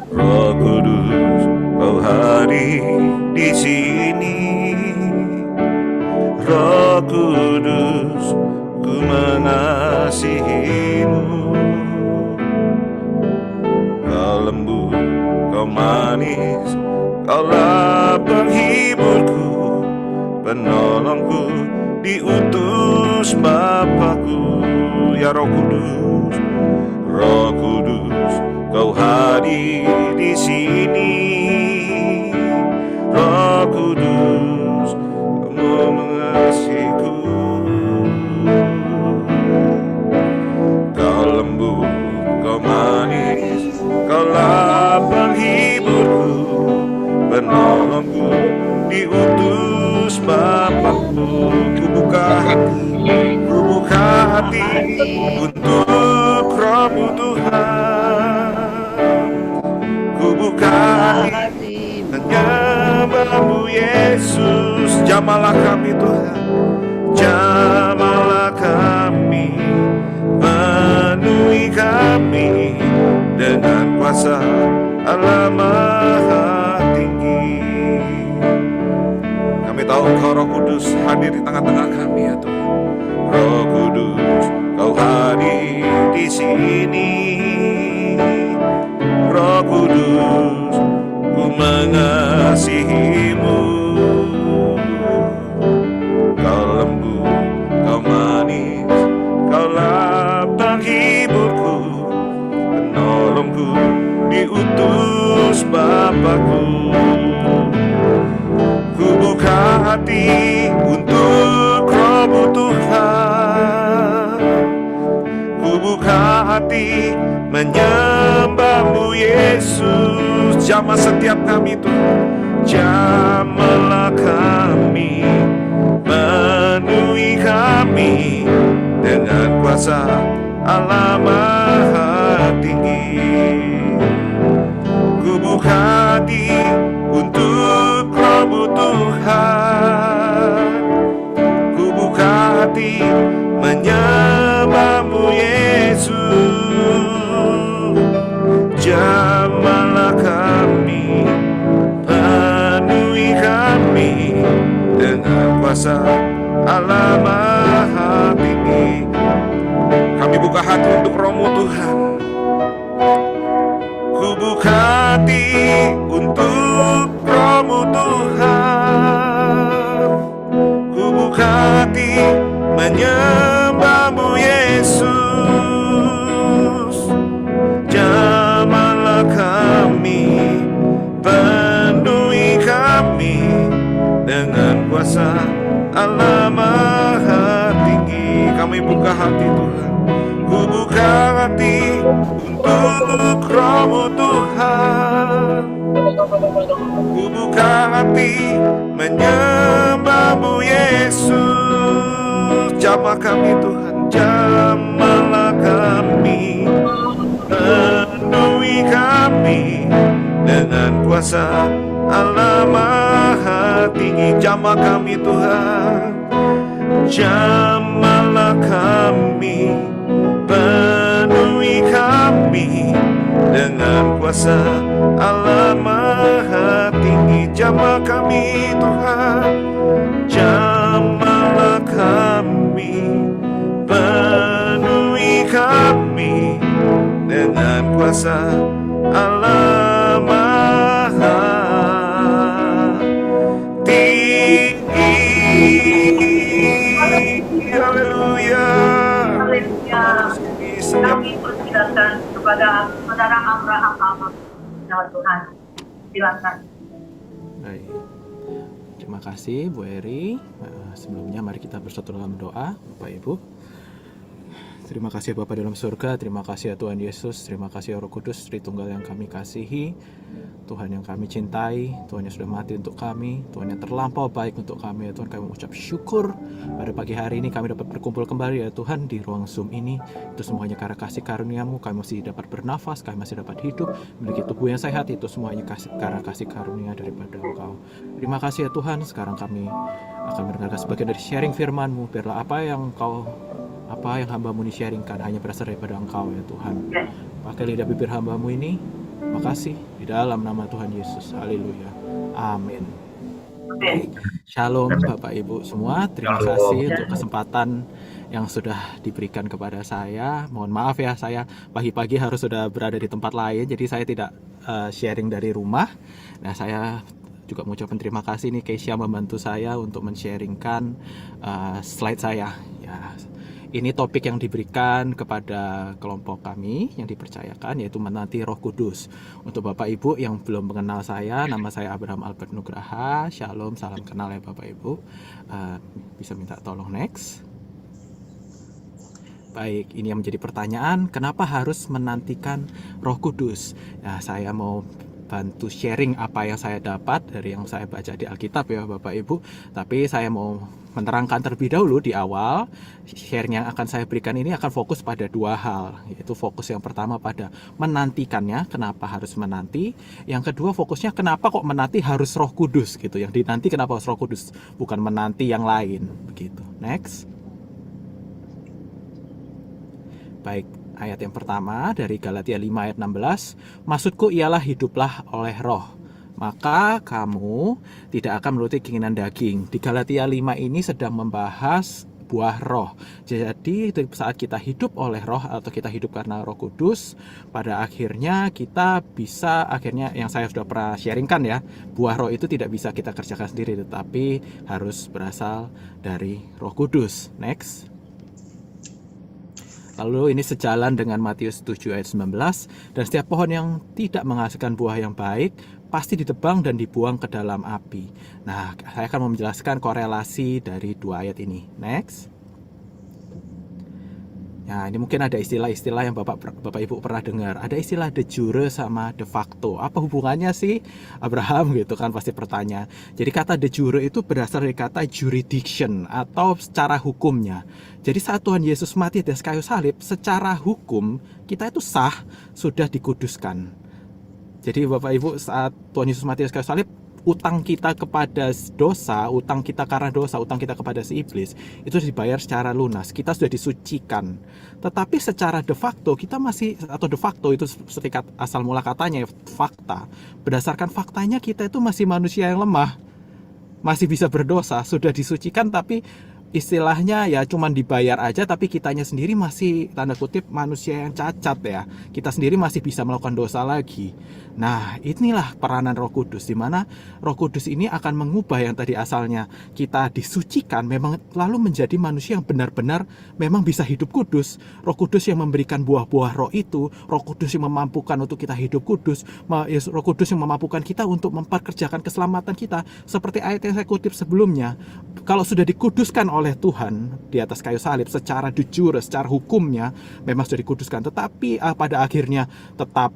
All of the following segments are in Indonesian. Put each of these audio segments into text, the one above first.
Roh Kudus, kau hadir di sini. Roh Kudus, ku mengasihimu. Kau lembut, kau manis, kaulah penghiburku, penolongku, diutus Bapakku. Ya Roh Kudus, Roh Kudus, kau hadir di sini. Roh Kudus, kau mengasihiku. Kau lembut, kau manis, kaulah penghiburku, penolongku, diutus Bapakku. Ku buka hati untuk Roh-Mu Tuhan. Ku buka hati menyembah-Mu Yesus. Jamahlah kami Tuhan, jamahlah kami, penuhi kami dengan kuasa Allah Maha Tinggi. Kami tahu Engkau Roh Kudus hadir di tengah-tengah kami ya Tuhan. Roh Kudus, kau hadir di sini. Roh Kudus, ku mengasihimu. Kau lembut, kau manis, kaulah penghiburku, penolongku, diutus Bapakku. Ku buka hati untuk Roh-Mu Tuhan. Ku buka hati menyembah-Mu Yesus. Jamah setiap kami Tuhan, jamahlah kami, penuhi kami dengan kuasa Allah Maha Tinggi. Ku buka hati untuk Roh-Mu Tuhan. Ku buka hati menyembah-Mu Yesus. Jamahlah kami, penuhi kami dengan kuasa Allah Maha Tinggi. Kami buka hati untuk Roh-Mu Tuhan. Ku buka hati untuk Roh-Mu Tuhan. Ku buka hati menyembah-Mu Yesus. Jamahlah kami, penuhi kami dengan kuasa Allah Maha Tinggi. Kami buka hati Tuhan. Ku buka hati untuk Roh-Mu Tuhan. Ku buka hati menyembah-Mu Yesus. Jamah kami Tuhan, jamahlah kami, penuhi kami dengan kuasa Allah Maha Tinggi. Jamah kami Tuhan, jamahlah kami, penuhi kami dengan kuasa Allah Maha Tinggi. Jamah kami Tuhan, jamahlah kami, penuhi kami dengan kuasa Allah Maha Tinggi. Haleluya. Kami persilakan kepada saudara Abraham Ahmad. Tuhan, silakan. Baik. Terima kasih Bu Eri. Sebelumnya mari kita bersatu dalam doa, Bapak Ibu. Terima kasih Bapa dalam surga, terima kasih ya Tuhan Yesus, terima kasih ya Roh Kudus, Tritunggal yang kami kasihi, Tuhan yang kami cintai, Tuhan yang sudah mati untuk kami, Tuhan yang terlampau baik untuk kami ya Tuhan. Kami mengucap syukur pada pagi hari ini kami dapat berkumpul kembali ya Tuhan di ruang Zoom ini. Itu semuanya karena kasih karunia-Mu, kami masih dapat bernafas, kami masih dapat hidup, memiliki tubuh yang sehat, itu semuanya karena kasih karunia daripada Engkau. Terima kasih ya Tuhan. Sekarang kami akan mendengarkan sebagian dari sharing firman-Mu. Biarlah apa yang hamba-Mu ini sharingkan hanya berasal daripada Engkau ya Tuhan. Pakai lidah bibir hamba-Mu ini. Makasih di dalam nama Tuhan Yesus. Haleluya. Amin. Shalom Bapak Ibu semua. Terima kasih untuk kesempatan yang sudah diberikan kepada saya. Mohon maaf ya, saya pagi-pagi harus sudah berada di tempat lain, jadi saya tidak sharing dari rumah. Nah, saya juga mengucapkan terima kasih nih Keisha membantu saya untuk men-sharingkan slide saya. Ya, ini topik yang diberikan kepada kelompok kami yang dipercayakan, yaitu menanti Roh Kudus. Untuk Bapak Ibu yang belum mengenal saya, nama saya Abraham Albert Nugraha. Shalom, salam kenal ya Bapak Ibu. Bisa minta tolong next. Baik, ini yang menjadi pertanyaan, kenapa harus menantikan Roh Kudus? Nah, saya mau bantu sharing apa yang saya dapat dari yang saya baca di Alkitab ya Bapak Ibu. Tapi saya mau menerangkan terlebih dahulu di awal, sharing yang akan saya berikan ini akan fokus pada dua hal, yaitu fokus yang pertama pada menantikannya, kenapa harus menanti. Yang kedua fokusnya kenapa kok menanti harus Roh Kudus gitu. Yang dinanti kenapa harus Roh Kudus, bukan menanti yang lain begitu. Next. Baik, ayat yang pertama dari Galatia 5 ayat 16, maksudku ialah hiduplah oleh roh, maka kamu tidak akan menuruti keinginan daging. Di Galatia 5 ini sedang membahas buah roh. Jadi saat kita hidup oleh roh atau kita hidup karena Roh Kudus, pada akhirnya kita bisa, akhirnya yang saya sudah pernah sharingkan ya, buah roh itu tidak bisa kita kerjakan sendiri, tetapi harus berasal dari Roh Kudus. Next. Lalu ini sejalan dengan Matius 7 ayat 19, dan setiap pohon yang tidak menghasilkan buah yang baik pasti ditebang dan dibuang ke dalam api. Nah, saya akan menjelaskan korelasi dari dua ayat ini. Next. Nah, ini mungkin ada istilah-istilah yang Bapak Ibu pernah dengar. Ada istilah de jure sama de facto. Apa hubungannya sih, Abraham? Gitu kan pasti bertanya. Jadi kata de jure itu berasal dari kata jurisdiction atau secara hukumnya. Jadi saat Tuhan Yesus mati di atas kayu salib, secara hukum kita itu sah, sudah dikuduskan. Jadi Bapak Ibu, saat Tuhan Yesus mati di atas kayu salib, utang kita kepada dosa, utang kita karena dosa, utang kita kepada si iblis, itu dibayar secara lunas. Kita sudah disucikan. Tetapi secara de facto kita masih, atau de facto itu setingkat asal mula katanya fakta. Berdasarkan faktanya kita itu masih manusia yang lemah, masih bisa berdosa, sudah disucikan tapi istilahnya ya cuman dibayar aja, tapi kitanya sendiri masih tanda kutip manusia yang cacat ya. Kita sendiri masih bisa melakukan dosa lagi. Nah, inilah peranan Roh Kudus, di mana Roh Kudus ini akan mengubah yang tadi asalnya kita disucikan memang lalu menjadi manusia yang benar-benar memang bisa hidup kudus. Roh Kudus yang memberikan buah-buah roh itu, Roh Kudus yang memampukan untuk kita hidup kudus, Roh Kudus yang memampukan kita untuk memperkerjakan keselamatan kita. Seperti ayat yang saya kutip sebelumnya, kalau sudah dikuduskan oleh Tuhan di atas kayu salib secara jujur, secara hukumnya memang sudah dikuduskan, tetapi pada akhirnya tetap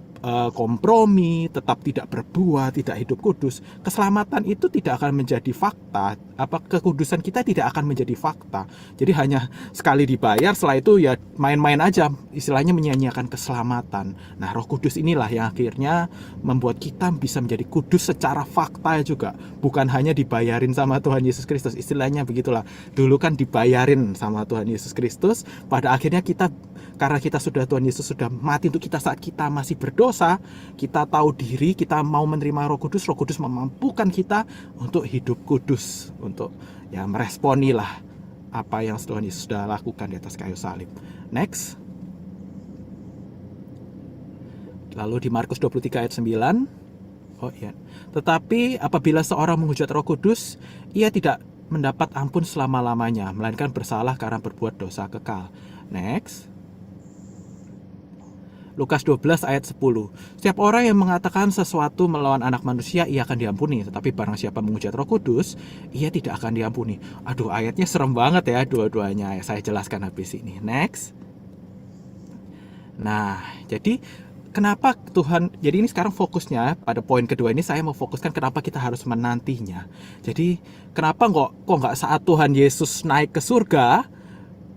kompromi, tetap tidak berbuat, tidak hidup kudus, keselamatan itu tidak akan menjadi fakta. Kekudusan kita tidak akan menjadi fakta. Jadi hanya sekali dibayar, setelah itu ya main-main aja, istilahnya menyia-nyiakan keselamatan. Nah, Roh Kudus inilah yang akhirnya membuat kita bisa menjadi kudus secara fakta juga, bukan hanya dibayarin sama Tuhan Yesus Kristus. Istilahnya begitulah. Dulu kan dibayarin sama Tuhan Yesus Kristus, pada akhirnya kita, karena kita sudah, Tuhan Yesus sudah mati untuk kita saat kita masih berdosa, kita tahu diri, kita mau menerima Roh Kudus memampukan kita untuk hidup kudus, untuk ya meresponilah apa yang Tuhan Yesus sudah lakukan di atas kayu salib. Next. Lalu di Markus 23 ayat 9. Oh iya. Tetapi apabila seorang menghujat Roh Kudus, ia tidak mendapat ampun selama-lamanya, melainkan bersalah karena berbuat dosa kekal. Next. Lukas 12 ayat 10. Setiap orang yang mengatakan sesuatu melawan anak manusia, ia akan diampuni. Tetapi barang siapa menghujat Roh Kudus, ia tidak akan diampuni. Aduh, ayatnya serem banget ya dua-duanya. Saya jelaskan habis ini. Next. Nah, jadi kenapa Tuhan, jadi ini sekarang fokusnya pada poin kedua ini saya mau fokuskan kenapa kita harus menantinya. Jadi kenapa kok nggak saat Tuhan Yesus naik ke surga,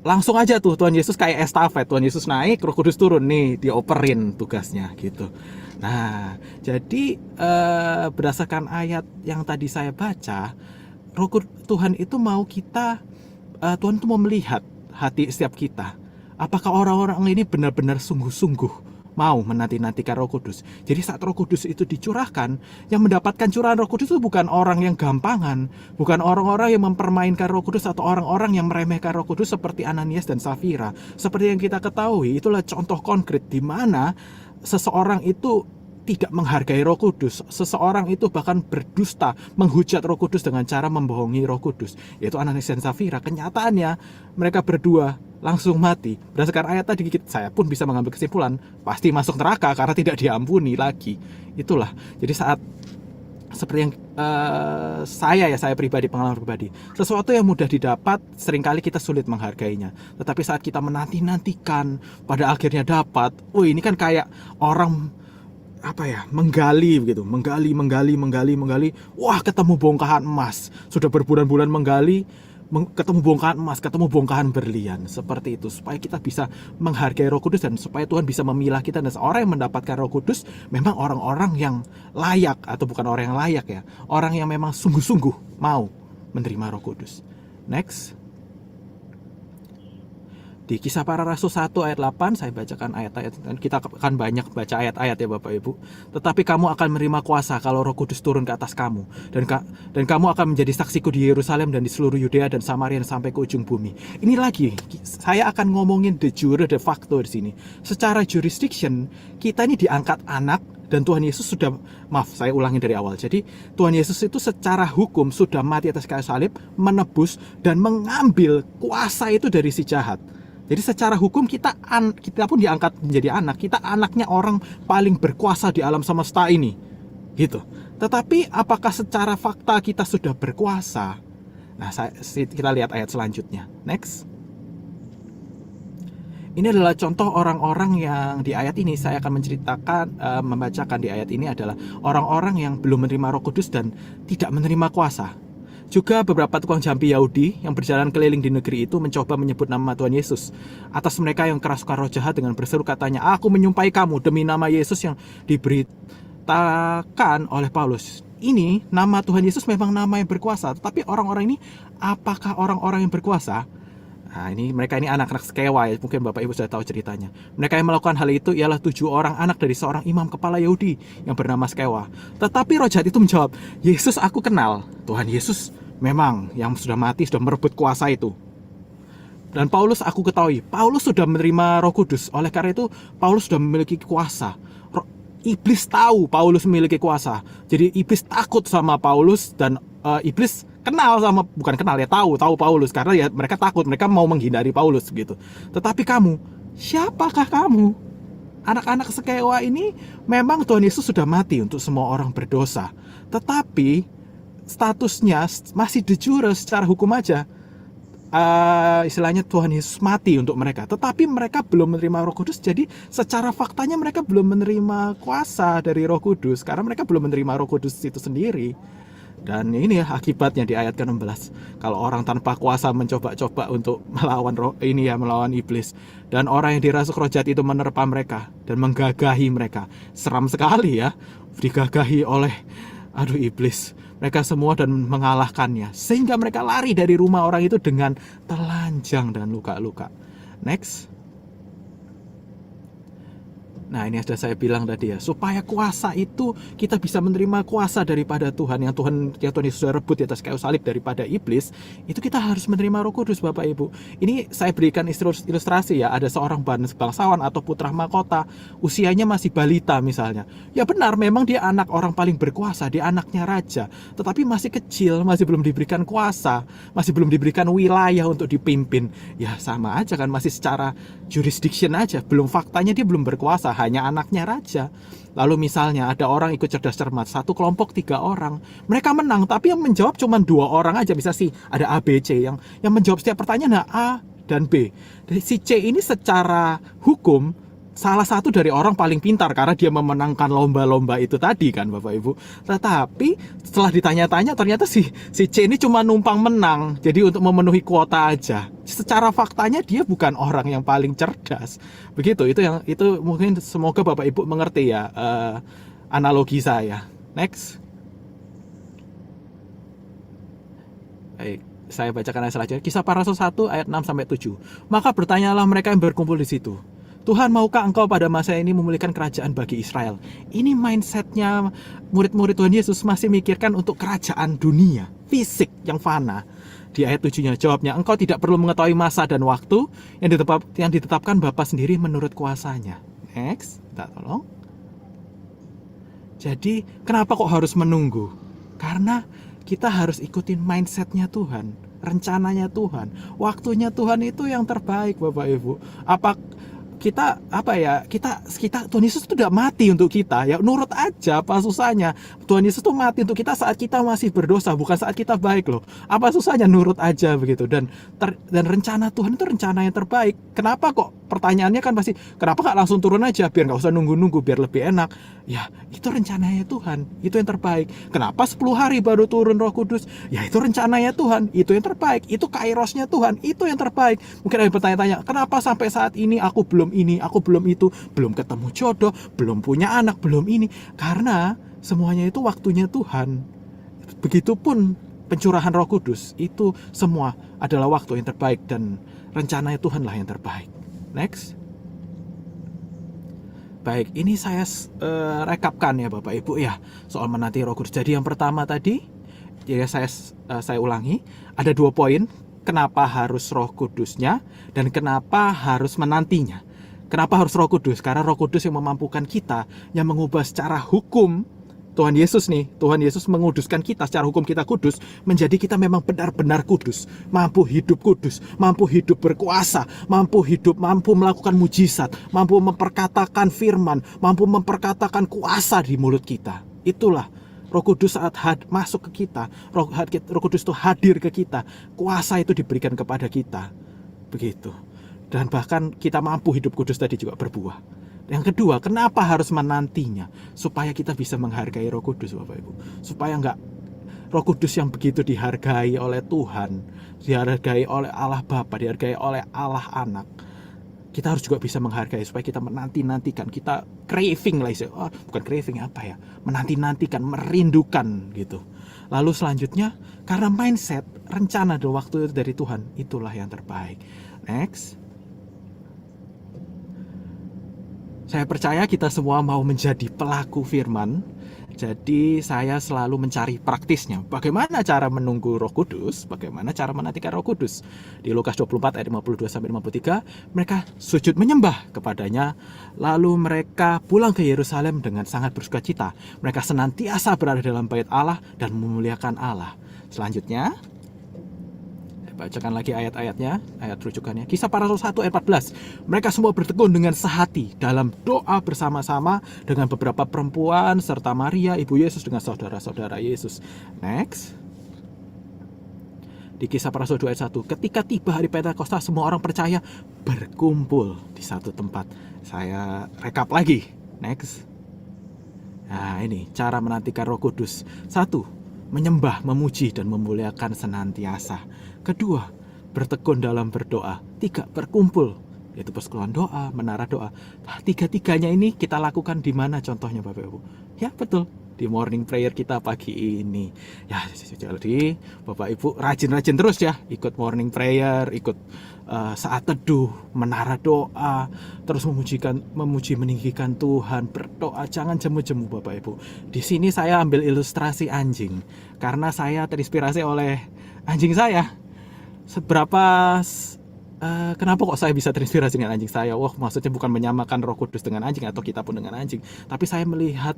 langsung aja tuh Tuhan Yesus kayak estafet, Tuhan Yesus naik, Roh Kudus turun nih, dioperin tugasnya gitu. Nah, jadi berdasarkan ayat yang tadi saya baca, Tuhan itu mau kita, Tuhan itu mau melihat hati setiap kita. Apakah orang-orang ini benar-benar sungguh-sungguh mau menanti-nantikan Roh Kudus. Jadi saat Roh Kudus itu dicurahkan, yang mendapatkan curahan Roh Kudus itu bukan orang yang gampangan, bukan orang-orang yang mempermainkan Roh Kudus atau orang-orang yang meremehkan Roh Kudus seperti Ananias dan Safira. Seperti yang kita ketahui, itulah contoh konkret di mana seseorang itu tidak menghargai Roh Kudus. Seseorang itu bahkan berdusta, menghujat Roh Kudus dengan cara membohongi Roh Kudus, yaitu Ananias dan Safira. Kenyataannya mereka berdua langsung mati. Berdasarkan ayat tadi saya pun bisa mengambil kesimpulan pasti masuk neraka karena tidak diampuni lagi. Itulah. Jadi saat seperti yang saya pribadi, pengalaman pribadi, sesuatu yang mudah didapat seringkali kita sulit menghargainya. Tetapi saat kita menanti-nantikan pada akhirnya dapat, ini kan kayak orang menggali begitu, menggali, wah ketemu bongkahan emas, sudah berbulan-bulan menggali, ketemu bongkahan emas, ketemu bongkahan berlian, seperti itu, supaya kita bisa menghargai Roh Kudus dan supaya Tuhan bisa memilah kita. Dan seorang yang mendapatkan Roh Kudus memang orang-orang yang layak, atau bukan orang yang layak ya, orang yang memang sungguh-sungguh mau menerima Roh Kudus. Next. Di Kisah Para Rasul 1 ayat 8, saya bacakan ayat-ayat. Kita akan banyak baca ayat-ayat ya Bapak Ibu. Tetapi kamu akan menerima kuasa kalau Roh Kudus turun ke atas kamu. Dan kamu akan menjadi saksiku di Yerusalem dan di seluruh Yudea dan Samaria dan sampai ke ujung bumi. Ini lagi, saya akan ngomongin de jure de facto di sini. Secara jurisdiction, kita ini diangkat anak, dan Tuhan Yesus sudah, saya ulangi dari awal. Jadi Tuhan Yesus itu secara hukum sudah mati atas kayu salib, menebus dan mengambil kuasa itu dari si jahat. Jadi secara hukum kita pun diangkat menjadi anak. Kita anaknya orang paling berkuasa di alam semesta ini, gitu. Tetapi apakah secara fakta kita sudah berkuasa? Nah, kita lihat ayat selanjutnya. Next. Ini adalah contoh orang-orang yang di ayat ini saya akan menceritakan, membacakan di ayat ini adalah orang-orang yang belum menerima Roh Kudus dan tidak menerima kuasa. Juga beberapa tukang jampi Yahudi yang berjalan keliling di negeri itu mencoba menyebut nama Tuhan Yesus atas mereka yang kerasukan roh jahat dengan berseru katanya, "Aku menyumpahi kamu demi nama Yesus yang diberitakan oleh Paulus." Ini nama Tuhan Yesus memang nama yang berkuasa, tetapi orang-orang ini apakah orang-orang yang berkuasa? Nah, mereka ini anak-anak Skewa ya, mungkin Bapak Ibu sudah tahu ceritanya. Mereka yang melakukan hal itu ialah 7 orang anak dari seorang imam kepala Yahudi yang bernama Skewa. Tetapi roh jahat itu menjawab, "Yesus aku kenal." Tuhan Yesus memang yang sudah mati, sudah merebut kuasa itu. Dan Paulus aku ketahui, Paulus sudah menerima Roh Kudus. Oleh karena itu Paulus sudah memiliki kuasa. Iblis tahu Paulus memiliki kuasa. Jadi iblis takut sama Paulus dan iblis tahu Paulus karena ya mereka takut, mereka mau menghindari Paulus gitu. Tetapi kamu, siapakah kamu? Anak-anak Skewa ini memang Tuhan Yesus sudah mati untuk semua orang berdosa, tetapi statusnya masih de jure secara hukum aja. Istilahnya Tuhan Yesus mati untuk mereka, tetapi mereka belum menerima Roh Kudus. Jadi secara faktanya mereka belum menerima kuasa dari Roh Kudus karena mereka belum menerima Roh Kudus itu sendiri. Dan ini ya akibatnya di ayat ke-16. Kalau orang tanpa kuasa mencoba-coba untuk melawan iblis, dan orang yang dirasuk roh jahat itu menerpa mereka dan menggagahi mereka. Seram sekali ya, digagahi oleh iblis. Mereka semua dan mengalahkannya, sehingga mereka lari dari rumah orang itu dengan telanjang dan luka-luka. Next. Nah, ini sudah saya bilang tadi ya, supaya kuasa itu kita bisa menerima kuasa daripada Tuhan yang Tuhan Yesus sudah rebut di atas kayu salib daripada iblis, itu kita harus menerima Roh Kudus Bapak Ibu. Ini saya berikan ilustrasi ya, ada seorang bangsawan atau putra mahkota, usianya masih balita misalnya. Ya benar, memang dia anak orang paling berkuasa, dia anaknya raja, tetapi masih kecil, masih belum diberikan kuasa, masih belum diberikan wilayah untuk dipimpin. Ya sama aja kan, masih secara jurisdiction aja, belum faktanya dia belum berkuasa, hanya anaknya raja. Lalu misalnya ada orang ikut cerdas cermat, satu kelompok 3 orang, mereka menang, tapi yang menjawab cuma 2 orang aja. Bisa sih ada A, B, C yang menjawab setiap pertanyaan A dan B. Si C ini secara hukum salah satu dari orang paling pintar karena dia memenangkan lomba-lomba itu tadi kan Bapak Ibu. Tetapi setelah ditanya-tanya ternyata si C ini cuma numpang menang. Jadi untuk memenuhi kuota aja. Secara faktanya dia bukan orang yang paling cerdas. Begitu, itu mungkin semoga Bapak Ibu mengerti ya analogi saya. Next. Baik, saya bacakan ayat selanjutnya. Kisah Para Rasul 1 ayat 6 sampai 7. Maka bertanyalah mereka yang berkumpul di situ. Tuhan, maukah engkau pada masa ini memulihkan kerajaan bagi Israel? Ini mindsetnya murid-murid Tuhan Yesus masih mikirkan untuk kerajaan dunia, fisik yang fana. Di ayat 7-nya jawabnya, engkau tidak perlu mengetahui masa dan waktu yang ditetapkan Bapa sendiri menurut kuasanya. Next, kita tolong. Jadi, kenapa kok harus menunggu? Karena kita harus ikutin mindsetnya Tuhan, rencananya Tuhan, waktunya Tuhan itu yang terbaik, Bapak Ibu. Kita Tuhan Yesus itu udah mati untuk kita, ya nurut aja, apa susahnya? Tuhan Yesus tuh mati untuk kita saat kita masih berdosa, bukan saat kita baik loh. Apa susahnya nurut aja begitu? Dan rencana Tuhan itu rencana yang terbaik. Kenapa kok? Pertanyaannya kan pasti, kenapa gak langsung turun aja biar gak usah nunggu-nunggu, biar lebih enak? Ya itu rencananya Tuhan, itu yang terbaik. Kenapa 10 hari baru turun Roh Kudus? Ya itu rencananya Tuhan, itu yang terbaik. Itu kairosnya Tuhan, itu yang terbaik. Mungkin ada yang bertanya-tanya, kenapa sampai saat ini aku belum ini, aku belum itu, belum ketemu jodoh, belum punya anak, belum ini? Karena semuanya itu waktunya Tuhan. Begitupun pencurahan Roh Kudus, itu semua adalah waktu yang terbaik dan rencananya Tuhan lah yang terbaik. Next. Baik, ini saya rekapkan ya Bapak Ibu ya soal menanti Roh Kudus. Jadi yang pertama tadi, ya saya ulangi, ada 2 poin. Kenapa harus Roh Kudusnya dan kenapa harus menantinya? Kenapa harus Roh Kudus? Karena Roh Kudus yang memampukan kita, yang mengubah secara hukum. Tuhan Yesus menguduskan kita secara hukum, kita kudus, menjadi kita memang benar-benar kudus, mampu hidup kudus, mampu hidup berkuasa, mampu melakukan mujizat, mampu memperkatakan firman, mampu memperkatakan kuasa di mulut kita. Itulah Roh Kudus saat masuk ke kita, Roh Kudus itu hadir ke kita, kuasa itu diberikan kepada kita. Begitu. Dan bahkan kita mampu hidup kudus tadi juga berbuah. Yang kedua, kenapa harus menantinya? Supaya kita bisa menghargai Roh Kudus, Bapak Ibu. Supaya Roh Kudus yang begitu dihargai oleh Tuhan, dihargai oleh Allah Bapa, dihargai oleh Allah Anak. Kita harus juga bisa menghargai supaya kita menanti-nantikan, kita craving lah bukan craving menanti-nantikan, merindukan gitu. Lalu selanjutnya, karena mindset, rencana dan waktu itu dari Tuhan, itulah yang terbaik. Next. Saya percaya kita semua mau menjadi pelaku firman. Jadi saya selalu mencari praktisnya. Bagaimana cara menunggu Roh Kudus? Bagaimana cara menantikan Roh Kudus? Di Lukas 24 ayat 52-53, mereka sujud menyembah kepadanya. Lalu mereka pulang ke Yerusalem dengan sangat bersukacita. Mereka senantiasa berada dalam bait Allah dan memuliakan Allah. Selanjutnya, bacakan lagi ayat-ayatnya, ayat rujukannya. Kisah Para Rasul 1 ayat 14. Mereka semua bertekun dengan sehati dalam doa bersama-sama dengan beberapa perempuan serta Maria, ibu Yesus dengan saudara-saudara Yesus. Next. Di Kisah Para Rasul 2 ayat 1. Ketika tiba hari Pentakosta, semua orang percaya berkumpul di satu tempat. Saya rekap lagi. Next. Nah, ini cara menantikan Roh Kudus. 1. Menyembah, memuji, dan memuliakan senantiasa. 2. Bertekun dalam berdoa. 3. Berkumpul, yaitu persekutuan doa, menara doa. Tiga-tiganya ini kita lakukan di mana contohnya Bapak Ibu? Ya betul, di morning prayer kita pagi ini. Ya jadi Bapak Ibu rajin-rajin terus ya, ikut morning prayer, ikut saat teduh, menara doa, terus memuji meninggikan Tuhan, berdoa, jangan jemu-jemu Bapak Ibu. Di sini saya ambil ilustrasi anjing karena saya terinspirasi oleh anjing saya. Kenapa kok saya bisa terinspirasi dengan anjing saya? Wah, maksudnya bukan menyamakan Roh Kudus dengan anjing atau kita pun dengan anjing, tapi saya melihat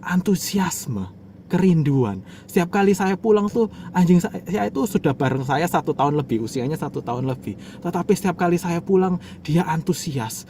antusiasme, kerinduan. Setiap kali saya pulang tuh, anjing saya itu sudah bareng saya 1 tahun lebih, usianya 1 tahun lebih. Tetapi setiap kali saya pulang, dia antusias.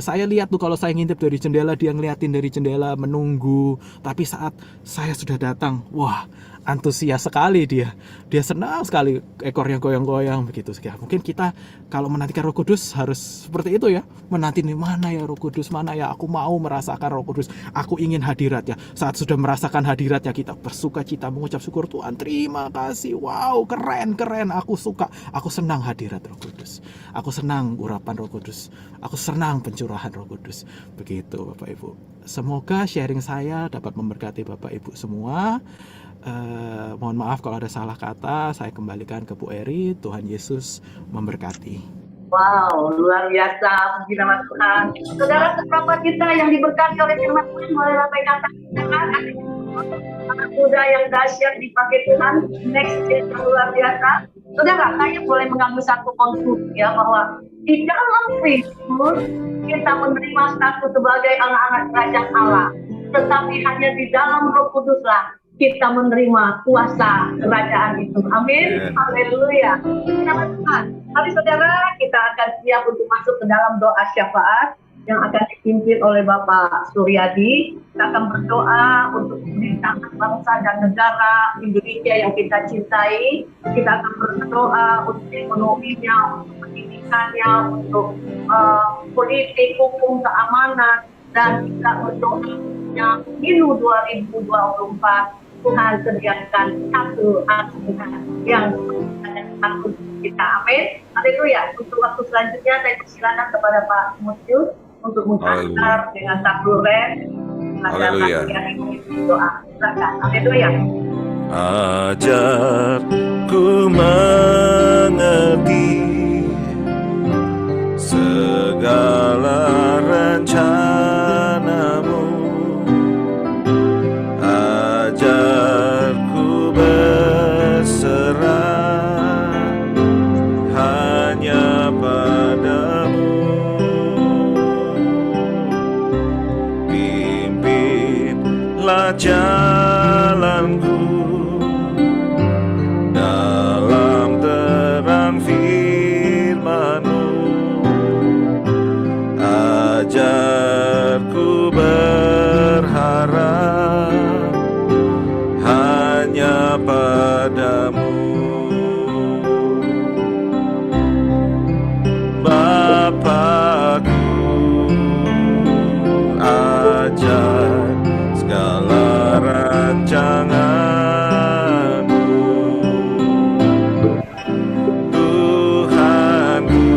Saya lihat tuh kalau saya ngintip dari jendela, dia ngeliatin dari jendela, menunggu. Tapi saat saya sudah datang, wah, antusias sekali dia. Dia senang sekali ekornya goyang-goyang begitu. Mungkin kita kalau menantikan Roh Kudus harus seperti itu ya. Menanti nih, mana ya Roh Kudus, mana ya, aku mau merasakan Roh Kudus. Aku ingin hadiratnya. Saat sudah merasakan hadiratnya, kita bersuka cita mengucap syukur, Tuhan terima kasih. Wow, keren, aku suka. Aku senang hadirat Roh Kudus. Aku senang urapan Roh Kudus. Aku senang pencurahan Roh Kudus. Begitu Bapak Ibu. Semoga sharing saya dapat memberkati Bapak Ibu semua. Mohon maaf kalau ada salah kata. Saya kembalikan ke Bu Eri. Tuhan Yesus memberkati. Wow, luar biasa, puji nama Tuhan. Saudara, seberapa kita yang diberkati oleh firman Tuhan boleh ramai kata anak muda yang dahsyat dipakai Tuhan, next yang luar biasa. Saudara, saya boleh mengambil satu konklusi ya, bahwa di dalam Kristus kita menerima status sebagai anak-anak kerajaan Allah, tetapi hanya di dalam Roh Kuduslah kita menerima kuasa kerajaan itu. Amin. Haleluya. Nama Tuhan. Mari saudara, kita akan siap untuk masuk ke dalam doa syafaat yang akan dipimpin oleh Bapak Suryadi. Kita akan berdoa untuk pemerintahan bangsa dan negara Indonesia yang kita cintai. Kita akan berdoa untuk ekonominya, untuk pendidikannya, untuk politik, hukum, keamanan, dan kita berdoa yang pemilu 2024. Tuhan sediakan satu Tuhan yang satu kita. Amin. Haleluya. Untuk waktu selanjutnya saya persilakan kepada Pak Timotius untuk mengantar dengan satu rem. Haleluya. Doa. Silakan. Haleluya. Ajarku mengerti segala rencanamu, ajarku berserah hanya padamu, pimpinlah jalanku dalam terang firman-Mu, ajarku berharap hanya padamu. Bapakku, ajar segala rancangan-Mu, Tuhanku,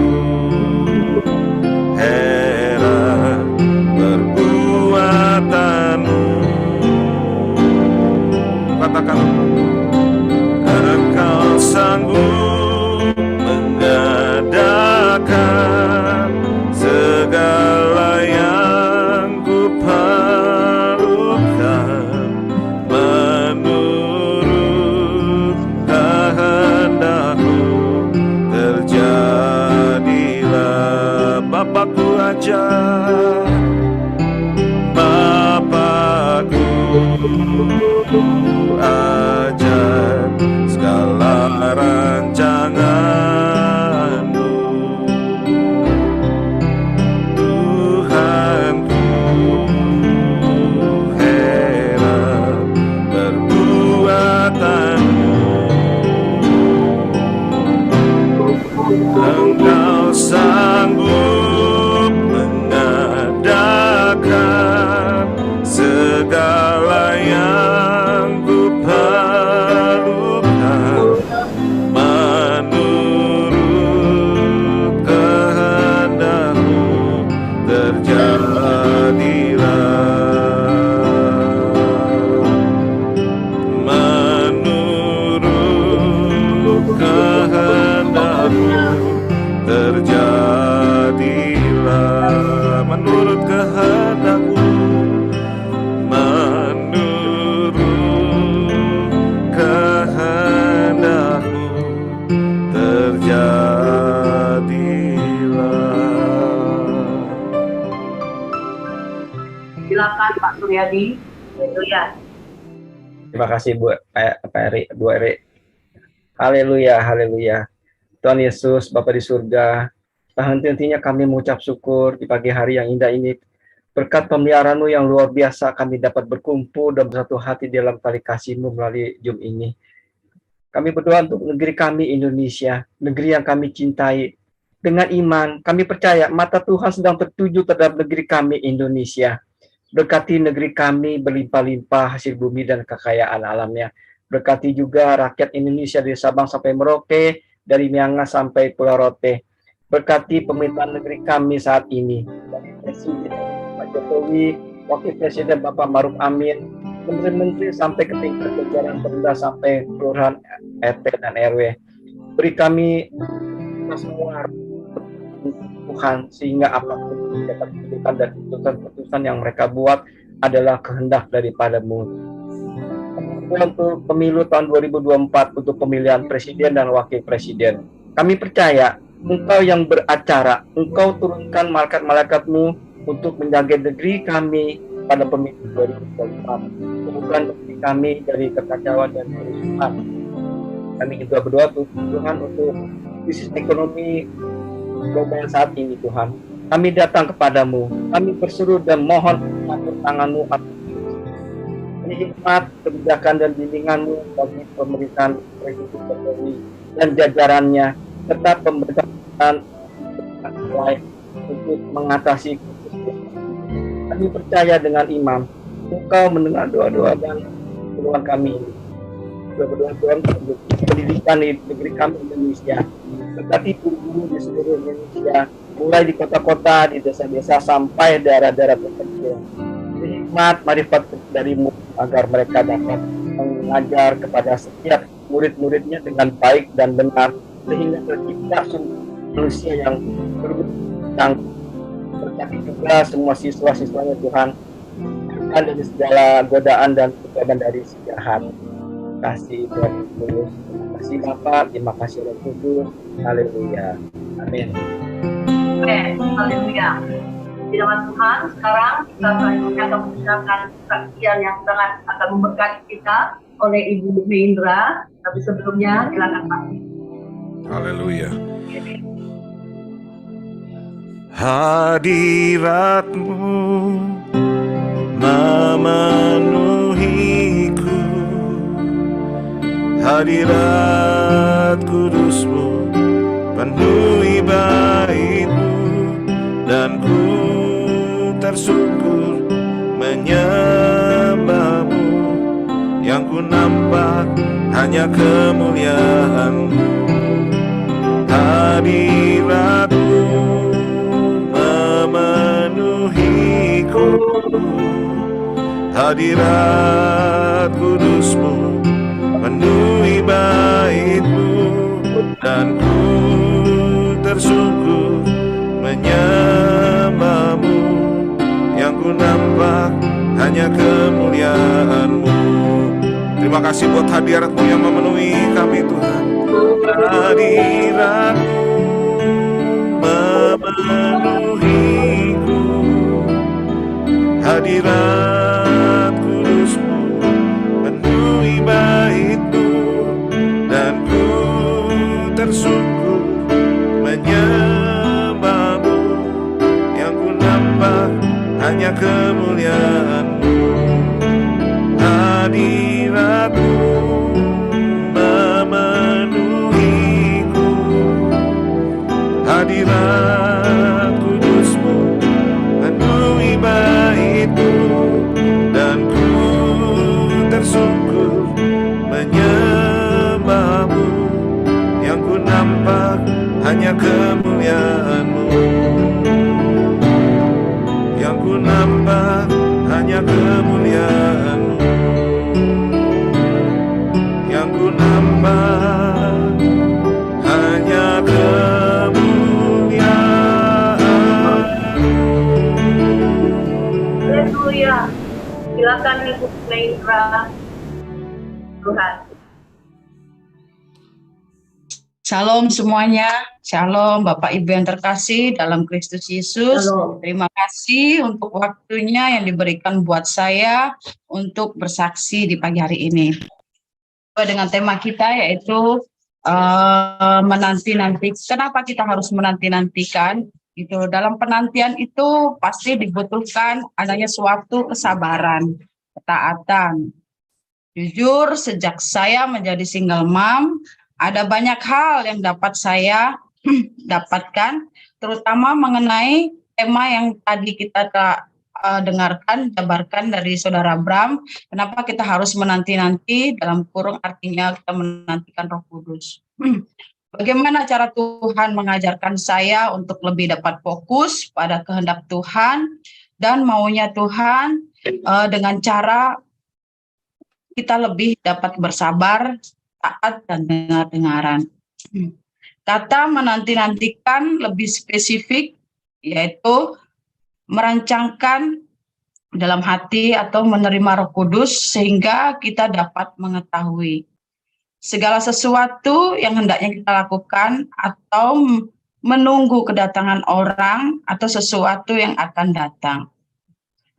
heran perbuatan-Mu. Katakan, Engkau sanggup mengadakan segala yang ku perlukan menurut kehendak-Mu. Terjadilah. Bapakku ajar, Bapakku ajar segala rancangan-Mu, Tuhanku, heran perbuatan-Mu. Engkau sanggup mengadakan segala yang ku perlukan menurut kehendak-Mu. Terjadilah menurut kehendak-Mu. Terjadilah menurut kehendak-Mu, menurut kehendak-Mu. Terjadilah. Silakan Pak Suryadi. Haleluya. Terima kasih Bu Eri. Haleluya, haleluya. Tuhan Yesus, Bapa di surga, tak henti-hentinya kami mengucap syukur di pagi hari yang indah ini. Berkat pemeliharaan-Mu yang luar biasa, kami dapat berkumpul dan bersatu hati dalam tali kasih-Mu melalui Zoom ini. Kami berdoa untuk negeri kami Indonesia, negeri yang kami cintai. Dengan iman, kami percaya mata Tuhan sedang tertuju terhadap negeri kami Indonesia. Berkati negeri kami berlimpah-limpah hasil bumi dan kekayaan alamnya. Berkati juga rakyat Indonesia dari Sabang sampai Merauke, dari Miangas sampai Pulau Rote. Berkati pemerintahan negeri kami saat ini. Dari Presiden Pak Jokowi, Wakil Presiden Bapak Maruf Amin, menteri-menteri sampai ke tingkat jajaran pemerintah sampai kelurahan RT dan RW. Beri kami semua Tuhan, sehingga apapun dapat keputusan dan keputusan yang mereka buat adalah kehendak daripada-Mu. Untuk pemilu tahun 2024, untuk pemilihan presiden dan wakil presiden, kami percaya Engkau yang beracara, Engkau turunkan malaikat-malaikat-Mu untuk menjaga negeri kami pada pemilu 2024. Bukan negeri kami dari kekacauan dan kerusuhan. Kami juga berdoa Tuhan untuk krisis ekonomi global saat ini, Tuhan. Kami datang kepadamu, kami berseru dan mohon campur tangan-Mu atas hikmat, kebijakan dan bimbingan-Mu bagi pemerintahan Presiden Jokowi dan jajarannya, serta pemerintahan lain untuk mengatasi krisis. Kami percaya dengan iman, Engkau mendengar doa-doa dan keluhan kami ini. Berdoa Tuhan untuk pendidikan di negeri kami Indonesia, berkati guru-guru di seluruh Indonesia, mulai di kota-kota, di desa-desa sampai daerah-daerah terpencil. Hikmat, marifat dari-Mu agar mereka dapat mengajar kepada setiap murid-muridnya dengan baik dan benar, sehingga tercipta manusia yang bertanggung. Berkati juga semua siswa-siswanya Tuhan, dari segala godaan dan godaan dari si jahat. Terima kasih Tuhan Yesus. Terima kasih Bapak, terima kasih Roh Kudus. Haleluya. Amin. Amin. Haleluya. Di nama Tuhan, sekarang kita selanjutnya akan mendengarkan saksian yang sangat akan memberkati kita oleh Ibu Indra. Tapi sebelumnya, silakan Pak. Haleluya. Hadirat-Mu memenuhiku, hadirat kudus-Mu penuhi bait-Mu, dan ku tersungkur menyembah-Mu. Yang ku nampak hanya kemuliaan-Mu. Hadirat-Mu memenuhiku, hadirat kudus-Mu penuhi bait-Mu, dan ku tersungkur menyembah-Mu. Yang ku nampak hanya kemuliaan-Mu. Terima kasih buat hadirat-Mu yang memenuhi kami Tuhan. Hadirat-Mu memenuhiku, hadirat kudus-Mu penuhi bait-Mu, dan ku tersungkur menyembah-Mu. Yang ku nampak hanya kemuliaan-Mu. Hadirat-Mu memenuhiku, hadirat kudus-Mu penuhi bait-Mu, dan ku tersungkur menyembah-Mu. Yang ku nampak hanya kemuliaan-Mu. Yang ku nampak hanya kemuliaan-Mu. Yang ku nampak hanya kemuliaan-Mu. Haleluya. Silakan Ibu Indra. Tuhan. Shalom semuanya, shalom Bapak Ibu yang terkasih dalam Kristus Yesus. Shalom. Terima kasih untuk waktunya yang diberikan buat saya untuk bersaksi di pagi hari ini. Dengan tema kita yaitu menanti-nanti. Kenapa kita harus menanti-nantikan? Gitu. Dalam penantian itu pasti dibutuhkan adanya suatu kesabaran, ketaatan. Jujur, sejak saya menjadi single mom, ada banyak hal yang dapat saya dapatkan, terutama mengenai tema yang tadi kita dengarkan, jabarkan dari Saudara Bram, kenapa kita harus menanti-nanti, dalam kurung artinya kita menantikan Roh Kudus. Bagaimana cara Tuhan mengajarkan saya untuk lebih dapat fokus pada kehendak Tuhan dan maunya Tuhan dengan cara kita lebih dapat bersabar, taat, dan dengar-dengaran. Kata menanti-nantikan lebih spesifik, yaitu merancangkan dalam hati atau menerima Roh Kudus sehingga kita dapat mengetahui segala sesuatu yang hendaknya kita lakukan atau menunggu kedatangan orang atau sesuatu yang akan datang.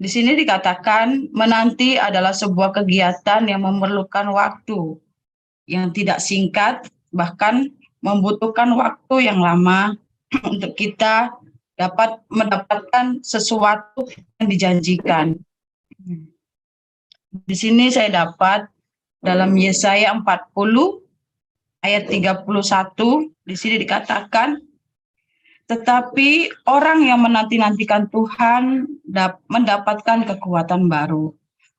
Di sini dikatakan menanti adalah sebuah kegiatan yang memerlukan waktu yang tidak singkat, bahkan membutuhkan waktu yang lama untuk kita dapat mendapatkan sesuatu yang dijanjikan. Di sini saya dapat dalam Yesaya 40 ayat 31, di sini dikatakan, tetapi orang yang menanti-nantikan Tuhan mendapatkan kekuatan baru.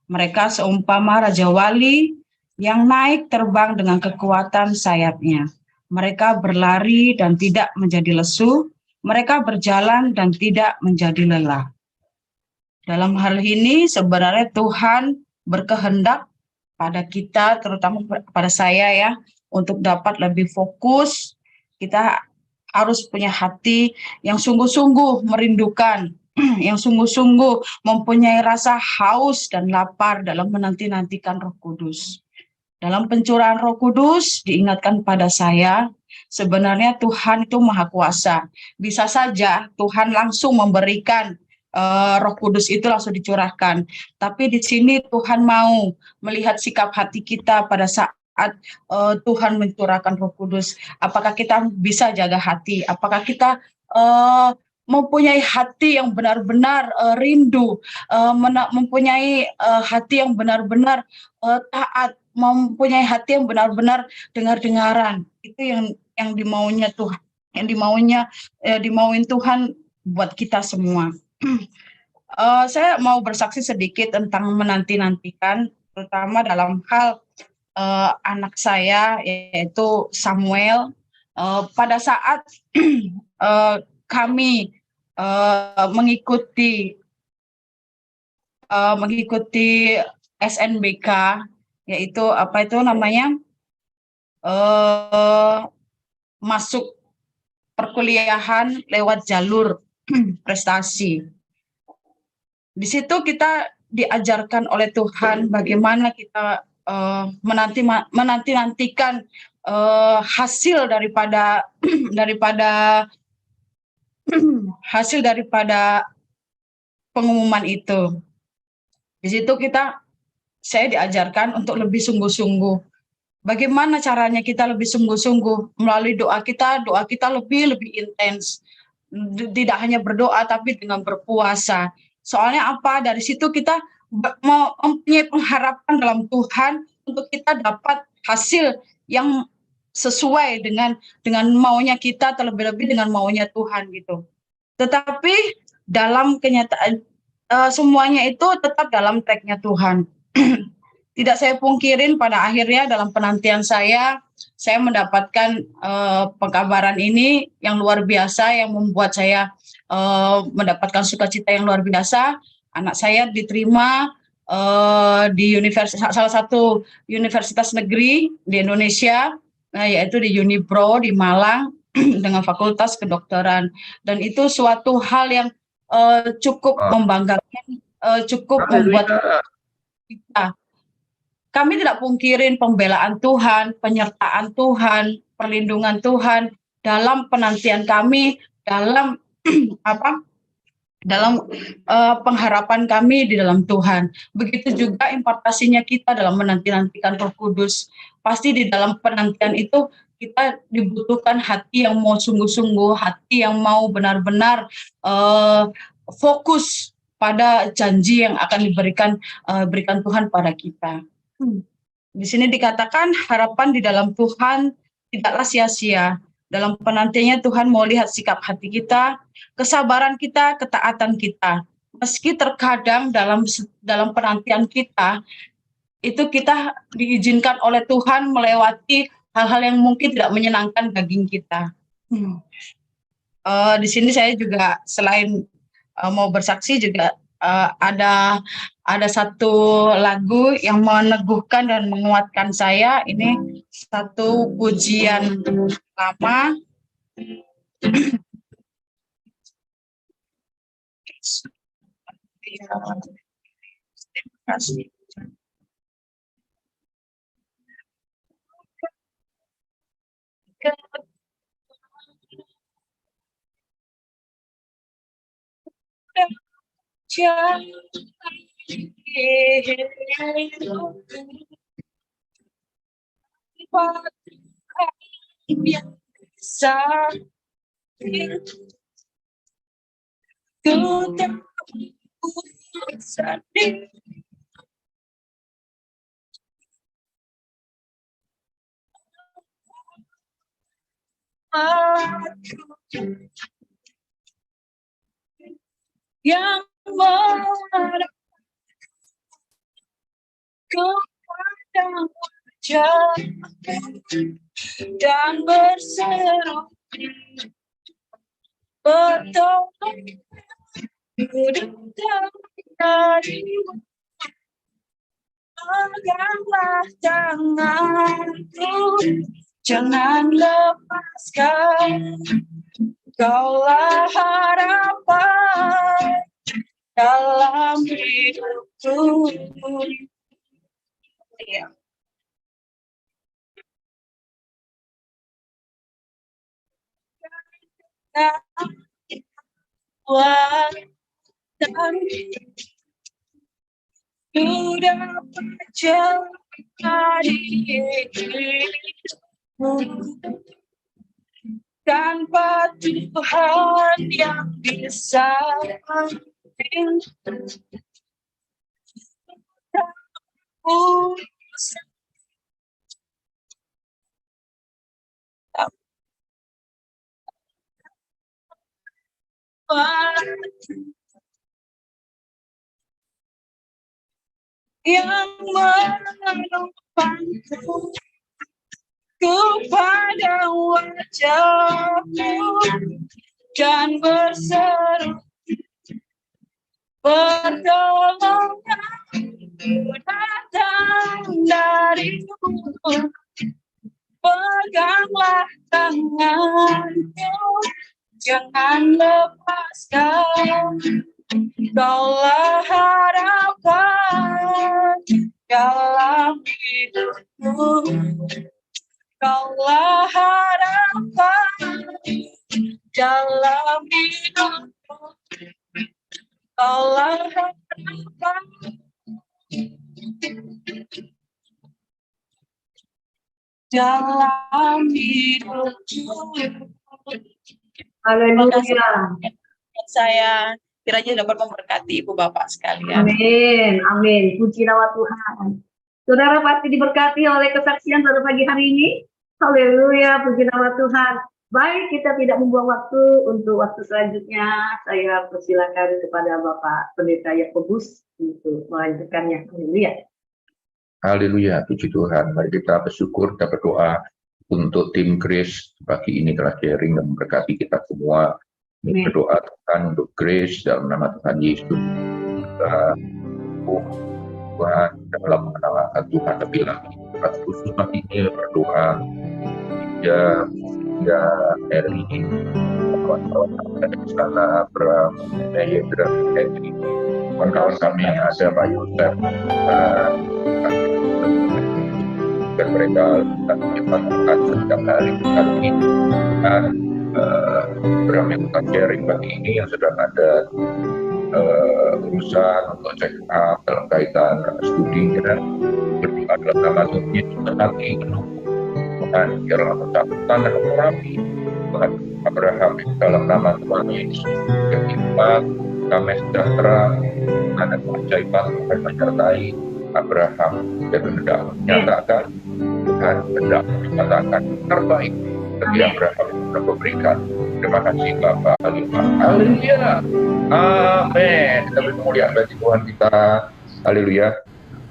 Mereka seumpama Raja Wali yang naik terbang dengan kekuatan sayapnya. Mereka berlari dan tidak menjadi lesu. Mereka berjalan dan tidak menjadi lelah. Dalam hal ini sebenarnya Tuhan berkehendak pada kita, terutama pada saya ya, untuk dapat lebih fokus. Kita harus punya hati yang sungguh-sungguh merindukan, yang sungguh-sungguh mempunyai rasa haus dan lapar dalam menanti-nantikan Roh Kudus. Dalam pencurahan Roh Kudus diingatkan pada saya, sebenarnya Tuhan itu Maha Kuasa. Bisa saja Tuhan langsung memberikan Roh Kudus itu langsung dicurahkan. Tapi di sini Tuhan mau melihat sikap hati kita pada saat Tuhan mencurahkan Roh Kudus. Apakah kita bisa jaga hati? Apakah kita mempunyai hati yang benar-benar rindu, mempunyai hati yang benar-benar taat, mempunyai hati yang benar-benar dengar-dengaran. Itu yang dimaunya Tuhan, yang dimauin Tuhan buat kita semua. Saya mau bersaksi sedikit tentang menanti-nantikan, terutama dalam hal anak saya yaitu Samuel. Pada saat kami mengikuti SNBK, yaitu apa itu namanya, masuk perkuliahan lewat jalur prestasi. Di situ kita diajarkan oleh Tuhan bagaimana kita menanti-nantikan hasil daripada hasil daripada pengumuman itu. Di situ saya diajarkan untuk lebih sungguh-sungguh. Bagaimana caranya kita lebih sungguh-sungguh? Melalui doa kita lebih intens. Tidak hanya berdoa, tapi dengan berpuasa. Soalnya apa? Dari situ kita mempunyai pengharapan dalam Tuhan untuk kita dapat hasil yang sesuai dengan maunya kita, terlebih-lebih dengan maunya Tuhan gitu. Tetapi dalam kenyataan semuanya itu tetap dalam track-nya Tuhan. Tidak saya pungkirin, pada akhirnya dalam penantian saya mendapatkan pengkabaran ini yang luar biasa, yang membuat saya mendapatkan sukacita yang luar biasa. Anak saya diterima di salah satu universitas negeri di Indonesia, yaitu di Unipro di Malang dengan fakultas kedokteran. Dan itu suatu hal yang cukup membanggakan, cukup membuat kita. Kami tidak pungkirin pembelaan Tuhan, penyertaan Tuhan, perlindungan Tuhan dalam penantian kami, dalam dalam pengharapan kami di dalam Tuhan. Begitu juga impartasinya kita dalam menanti-nantikan Roh Kudus. Pasti di dalam penantian itu kita dibutuhkan hati yang mau sungguh-sungguh, hati yang mau benar-benar fokus pada janji yang akan berikan Tuhan pada kita. Di sini dikatakan harapan di dalam Tuhan tidaklah sia-sia. Dalam penantiannya Tuhan mau lihat sikap hati kita, kesabaran kita, ketaatan kita. Meski terkadang dalam penantian kita, itu kita diizinkan oleh Tuhan melewati hal-hal yang mungkin tidak menyenangkan daging kita. Di sini saya juga selain mau bersaksi juga ada satu lagu yang meneguhkan dan menguatkan saya. Ini satu pujian lama. Terima kasih. Yang menghadap kepada wajah dan berseru bertolong datang darimu, peganglah tanganku, jangan lepaskan. Kaulah harapan dalam hidupku. Ya. Dan sudah terjadi tanpa Tuhan yang bisa yang menumpangku kepada wajahmu dan berseru pertolongan datang darimu, peganglah tanganku, jangan lepaskan. Kaulah harapan dalam hidupku, kaulah harapan dalam hidupku, kaulah harapan dalam hidupku. Haleluya. Saya kiranya dapat memberkati Ibu Bapak sekalian. Amin. Amin. Puji nama Tuhan. Saudara pasti diberkati oleh kesaksian pada pagi hari ini. Haleluya. Puji nama Tuhan. Baik, kita tidak membuang waktu. Untuk waktu selanjutnya, saya persilakan kepada Bapak Pendeta Yakobus untuk melanjutkannya. Haleluya. Haleluya, puji Tuhan. Mari kita bersyukur dan berdoa untuk tim Grace pagi ini telah sharing dan memberkati kita semua. Berdoa Tuhan untuk Grace dalam nama Tuhan Yesus. Tuhan dalam mengenalkan Tuhan lebih lagi. Khusus pagi ini berdoa ya Eri, kawan-kawan ada di sana, Bram, Hendra, Henry, kawan-kawan kami yang ada, Pak Yosef, dan mereka setiap hari kami dan program yang kita sharing pagi ini yang sedang ada urusan untuk check up dalam kaitan studinya, berdoa dalam nama Tuhan Yesus hati penuh Tuhan biarlah persatuan dan terapi Tuhan Abraham dalam nama Tuhan Yesus yang iman damai sejahtera dan keajaiban Tuhan menyertai Abraham dan hendak menyatakan Tuhan hendak menyatakan terbaik bagi Abraham yang sudah memberikan. Terima kasih Bapak. Haleluya. Amin. Kita beri kemuliaan bagi Tuhan kita. Haleluya.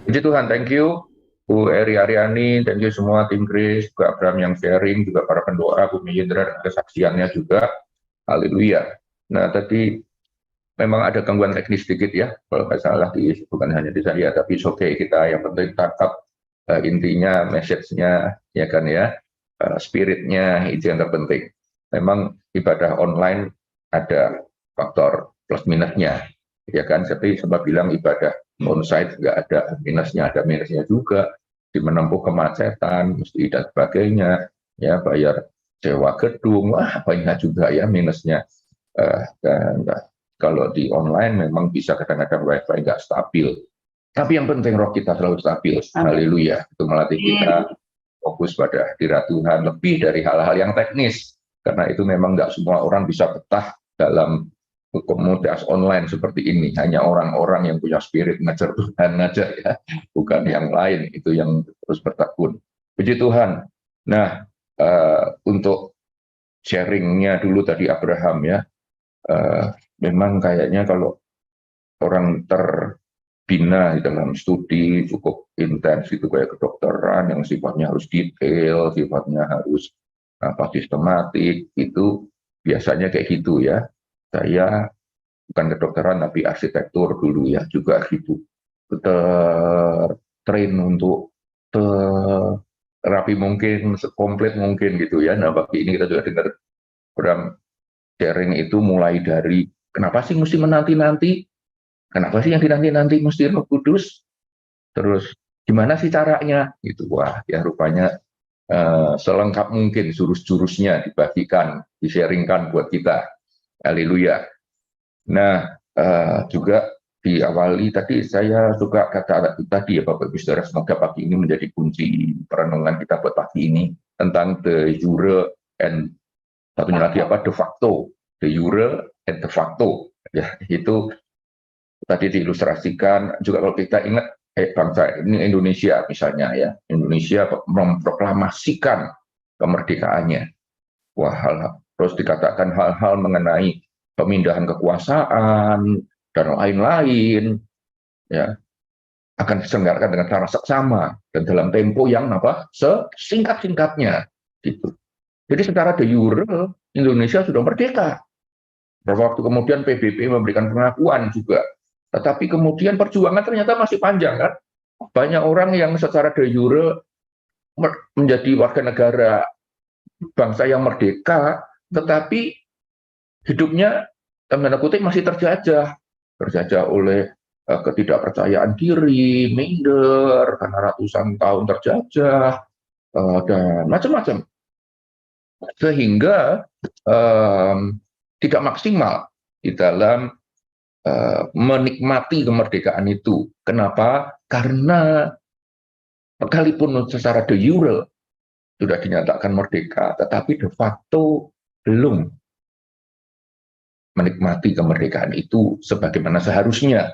Puji Tuhan, thank you Bu Eri Aryani, thank you semua tim Grace, juga Abraham yang sharing, juga para pendoa, Bu Miyendra dan kesaksiannya juga. Haleluya. Nah tadi memang ada gangguan teknis sedikit ya, kalau nggak salah bukan hanya di saya, tapi oke kita yang penting tangkap intinya, message-nya, ya kan ya, spiritnya itu yang terpenting. Memang ibadah online ada faktor plus minusnya, ya kan. Tapi sebab bilang ibadah onsite nggak ada minusnya juga. Di menempuh kemacetan, mesti dan sebagainya, ya bayar sewa gedung, wah banyak juga ya minusnya. Dan kalau di online memang bisa kadang-kadang wifi nggak stabil. Tapi yang penting roh kita selalu stabil. Haleluya. Itu melatih kita fokus pada hadirat Tuhan lebih dari hal-hal yang teknis. Karena itu memang nggak semua orang bisa betah dalam komunitas online seperti ini. Hanya orang-orang yang punya spirit ngejar Tuhan aja ya, bukan yang lain. Itu yang terus bertekun. Puji Tuhan. Nah, untuk sharingnya dulu tadi Abraham ya, memang kayaknya kalau orang terbina di dalam studi cukup intens itu kayak kedokteran yang sifatnya harus detail, sifatnya harus sistematik, itu biasanya kayak gitu ya. Saya bukan kedokteran tapi arsitektur dulu ya, juga gitu. Train untuk rapi mungkin, komplit mungkin gitu ya. Nah bagi ini kita juga dengar program sharing itu mulai dari kenapa sih mesti menanti-nanti? Kenapa sih yang dinanti-nanti mesti Roh Kudus? Terus gimana sih caranya? Gitu, wah ya rupanya selengkap mungkin jurus-jurusnya dibagikan, di-sharingkan buat kita. Haleluya. Nah, juga diawali tadi saya suka kata tadi ya Bapak Ibu Saudara, semoga pagi ini menjadi kunci perenungan kita buat pagi ini tentang de jure and satunya lagi apa? De facto. De jure and de facto. Ya, itu tadi diilustrasikan juga kalau kita ingat bangsa ini Indonesia misalnya ya, Indonesia memproklamasikan kemerdekaannya. Wah, terus dikatakan hal-hal mengenai pemindahan kekuasaan dan lain-lain ya akan diselenggarakan dengan cara seksama dan dalam tempo yang sesingkat-singkatnya gitu. Jadi secara de jure Indonesia sudah merdeka. Beberapa waktu kemudian PBB memberikan pengakuan juga. Tetapi kemudian perjuangan ternyata masih panjang kan. Banyak orang yang secara de jure menjadi warga negara bangsa yang merdeka, tetapi hidupnya dalam tanda kutip masih terjajah oleh ketidakpercayaan diri, minder karena ratusan tahun terjajah dan macam-macam, sehingga tidak maksimal di dalam menikmati kemerdekaan itu. Kenapa? Karena sekalipun secara de jure sudah dinyatakan merdeka, tetapi de facto belum menikmati kemerdekaan itu sebagaimana seharusnya.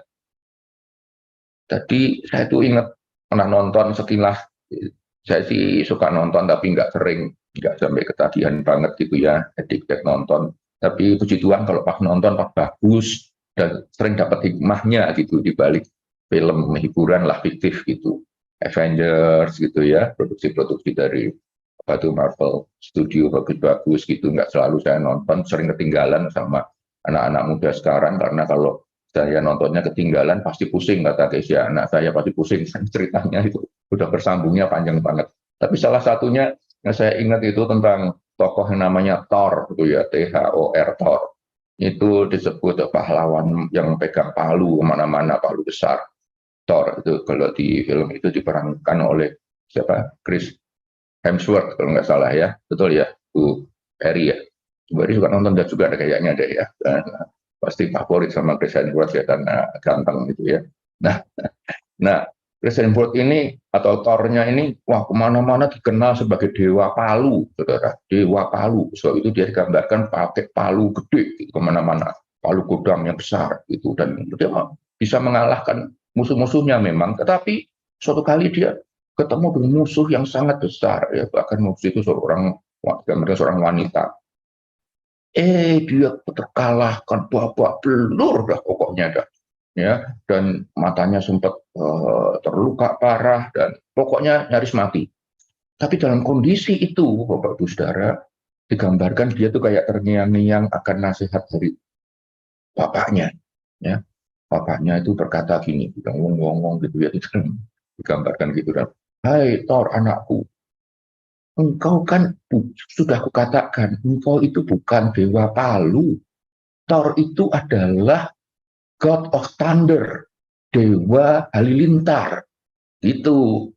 Tadi saya tuh ingat pernah nonton sekilas, saya sih suka nonton tapi nggak sering, nggak sampai ketagihan banget gitu ya, addicted nonton. Tapi puji Tuhan kalau pas nonton pas bagus dan sering dapat hikmahnya gitu di balik film hiburan lah fiktif gitu. Avengers gitu ya, produksi-produksi dari Marvel Studio bagus-bagus gitu, nggak selalu saya nonton, sering ketinggalan sama anak-anak muda sekarang, karena kalau saya nontonnya ketinggalan pasti pusing, kata Kesia, anak saya pasti pusing, ceritanya itu udah bersambungnya panjang banget. Tapi salah satunya yang saya ingat itu tentang tokoh yang namanya Thor, gitu ya, Thor, Thor. Itu disebut pahlawan yang pegang palu kemana-mana, palu besar. Thor itu kalau di film itu diperankan oleh siapa? Chris Hemsworth kalau nggak salah ya, betul ya, Bu Eri ya. Gue suka nonton dan juga ada kayaknya deh ya. Dan, pasti favorit sama Chris Hemsworth ya karena ganteng gitu ya. Nah, Chris Hemsworth ini atau Thor-nya ini, wah kemana-mana dikenal sebagai dewa palu, saudara. Dewa palu. So itu dia digambarkan pakai palu gede gitu, kemana-mana. Palu godam yang besar gitu. Dan dia bisa mengalahkan musuh-musuhnya memang. Tetapi suatu kali dia ketemu dengan musuh yang sangat besar. Ya, bahkan musuh itu seorang wanita. Dia terkalahkan babak belur dah pokoknya dah. Ya, dan matanya sempat terluka parah dan pokoknya nyaris mati. Tapi dalam kondisi itu, Bapak Ibu Saudara, digambarkan dia tuh kayak terngiang-ngiang akan nasihat dari bapaknya. Ya, bapaknya itu berkata gini, ngomong gitu ya, digambarkan gitu dan, hai Thor anakku, engkau kan sudah kukatakan, engkau itu bukan dewa palu. Thor itu adalah God of Thunder, dewa halilintar. Gitu.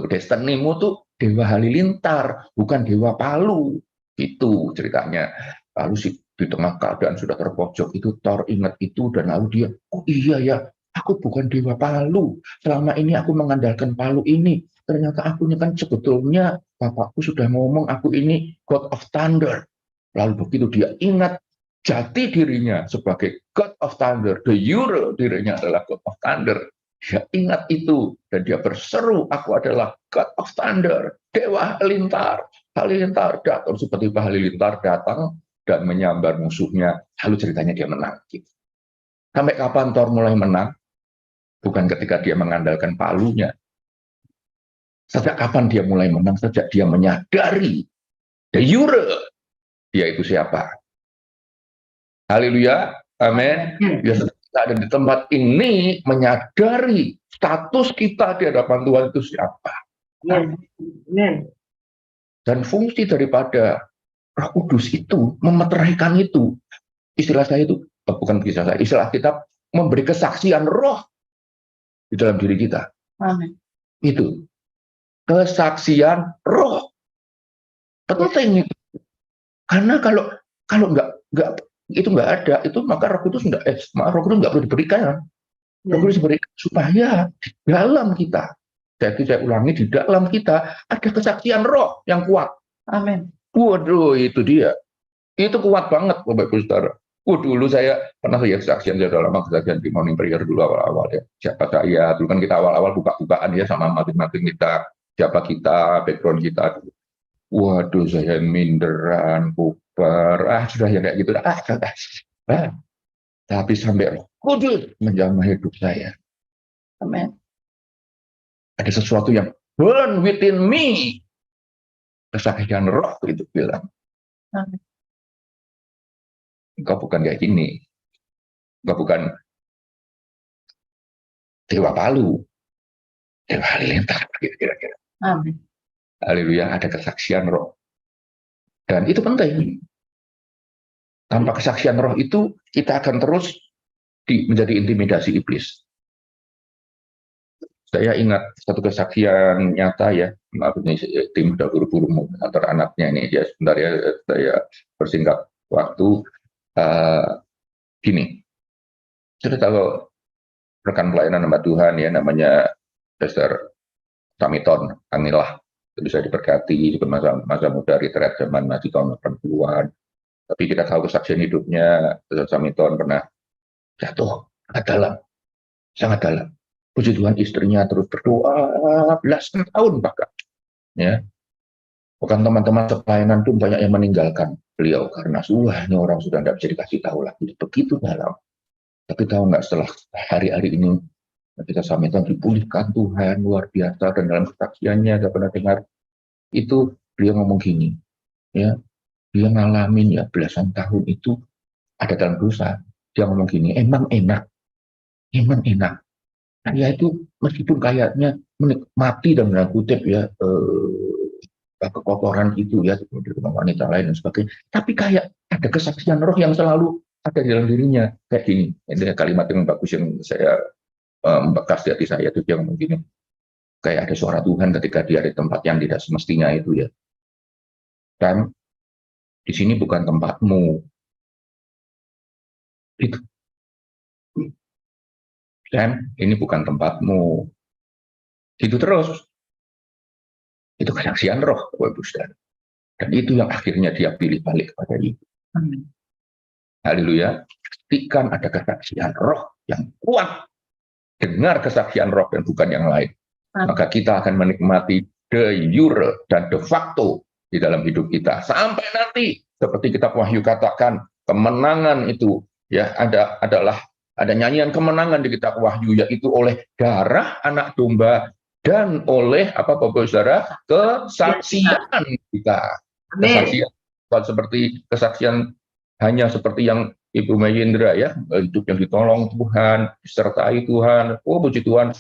Destinimu tuh dewa halilintar, bukan dewa palu. Itu ceritanya. Lalu di tengah keadaan sudah terpojok itu Thor ingat itu dan lalu dia, oh iya ya, aku bukan dewa palu. Selama ini aku mengandalkan palu ini. Ternyata aku ini kan sebetulnya bapakku sudah ngomong aku ini God of Thunder. Lalu begitu dia ingat jati dirinya sebagai God of Thunder, the Euro dirinya adalah God of Thunder. Dia ingat itu dan dia berseru, aku adalah God of Thunder, Dewa Halilintar. Halilintar datang seperti Halilintar datang dan menyambar musuhnya. Lalu ceritanya dia menang. Sampai kapan Thor mulai menang? Bukan ketika dia mengandalkan palunya. Sejak kapan dia mulai menang? Sejak dia menyadari the Euro. Dia itu siapa? Haleluya, amin. Ya, kita ada di tempat ini menyadari status kita di hadapan Tuhan itu siapa. Amin. Dan fungsi daripada Roh Kudus itu memeteraikan itu. Istilah saya itu bukan istilah saya, istilah kita memberi kesaksian Roh di dalam diri kita. Amin. Itu kesaksian Roh penting itu. Karena kalau nggak itu nggak ada, itu maka Roh Kudus nggak perlu diberikan. Roh Kudus diberikan supaya di dalam kita, jadi saya ulangi, di dalam kita ada kesaksian Roh yang kuat. Amin. Waduh, itu dia. Itu kuat banget, Bapak Ibu Saudara. Dulu saya pernah kesaksian, saya udah lama kesaksian di morning prayer dulu awal-awal ya. Siapa saya, dulu kan kita awal-awal buka-bukaan ya sama masing-masing kita, siapa kita, background kita. Waduh, saya minderan, bubar, sudah ya kayak gitu. Tapi sampai Roh Kudus menjamah hidup saya. Amin. Ada sesuatu yang burn within me. Kesaksian Roh itu bilang. Amin. Engkau bukan kayak gini. Engkau bukan dewa palu. Dewa halilintar, gitu kira-kira. Amin. Haleluya, ada kesaksian Roh. Dan itu penting. Tanpa kesaksian Roh itu, kita akan terus menjadi intimidasi iblis. Saya ingat satu kesaksian nyata ya, maaf ini tim udah buru-buru antar anaknya ini, ya sebentar ya, saya persingkat waktu. Gini, sudah tahu rekan pelayanan nama Tuhan ya, namanya Pastor Samiton Anilah. Bisa diberkati di masa muda retret zaman masih tahun 80-an. Tapi kita tahu kesaksian hidupnya, Samiton pernah jatuh sangat dalam. Puji Tuhan, istrinya terus berdoa belasan tahun bahkan. Ya, bukan teman-teman pelayanan pun banyak yang meninggalkan beliau karena ini orang sudah tidak bisa dikasih tahu lagi. Begitu dalam. Tapi tahu nggak, setelah hari-hari ini kita Samiton dipulihkan Tuhan luar biasa, dan dalam kesaksiannya saya pernah dengar itu beliau ngomong gini, ya, dia ngalamin ya belasan tahun itu ada dalam dosa. Dia ngomong gini, emang enak. Saya itu meskipun kayaknya menikmati dan kutip ya kekotoran itu ya di wanita lain dan sebagainya, tapi kayak ada kesaksian Roh yang selalu ada di dalam dirinya. Kayak gini, ini kalimat yang bagus yang saya membekas di hati saya, itu dia ngomong gini, kayak ada suara Tuhan ketika dia di tempat yang tidak semestinya itu ya. Dan Di sini bukan tempatmu. Itu. Sam, ini bukan tempatmu. Itu terus. Itu kesaksian roh, Bapak Ibu Saudara. Dan itu yang akhirnya dia pilih balik kepada Ibu. Haleluya. Ketika ada kesaksian roh yang kuat, dengar kesaksian roh dan bukan yang lain, maka kita akan menikmati de jure dan de facto di dalam hidup kita. Sampai nanti, seperti kitab Wahyu katakan, kemenangan itu ya ada nyanyian kemenangan di kitab Wahyu, yaitu oleh darah anak domba dan oleh apa Bapak Saudara, kesaksian kita. Kesaksian bukan seperti kesaksian hanya seperti yang Ibu Mayendra ya, hidup yang ditolong Tuhan, disertai Tuhan. Oh puji Tuhan,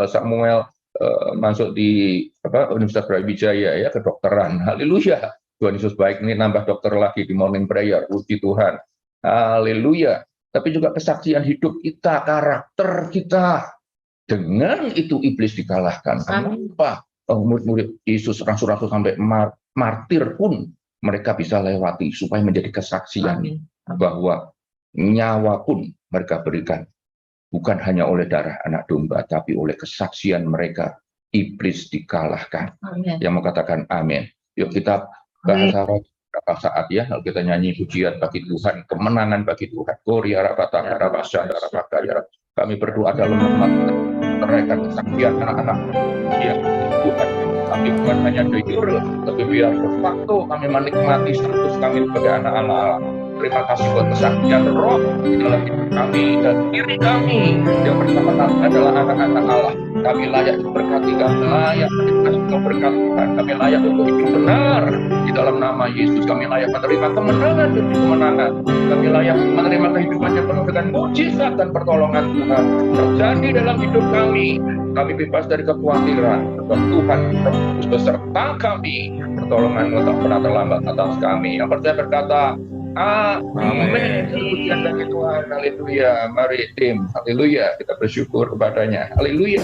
Samuel masuk di Universitas Brawijaya ya, kedokteran. Haleluya. Tuhan Yesus baik, ini nambah dokter lagi di morning prayer. Puji Tuhan. Haleluya. Tapi juga kesaksian hidup kita, karakter kita. Dengan itu iblis dikalahkan. Kenapa? Murid-murid Yesus, rasul-rasul sampai martir pun mereka bisa lewati supaya menjadi kesaksian bahwa nyawa pun mereka berikan. Bukan hanya oleh darah anak domba, tapi oleh kesaksian mereka, iblis dikalahkan. Yang mau katakan amin. Yuk kita bahasa roh beberapa saat ya, kalau kita nyanyi pujian bagi Tuhan, kemenangan bagi Tuhan. Kami berdoa dalam nama mereka kesaksian anak-anak yang Tuhan. Kami bukan hanya de jure, tapi biar de facto kami menikmati status kami sebagai anak Allah. Terima kasih buat kesaksian roh di dalam hidup kami dan diri kami yang bersama-sama adalah anak-anak Allah. Kami layak diberkati, kami layak menikmati berkat Tuhan, kami layak untuk hidup benar di dalam nama Yesus. Kami layak menerima kemenangan demi kemenangan. Kami layak menerima kehidupan yang penuh dengan mukjizat dan pertolongan Tuhan terjadi dalam hidup kami. Kami bebas dari kekhawatiran, sebab Tuhan Roh Kudus beserta kami. Pertolongan-Mu tak pernah terlambat atas kami. Yang percaya berkata, amin. Pujian bagi Tuhan. Haleluya. Mari tim. Haleluya. Kita bersyukur kepadanya. Haleluya.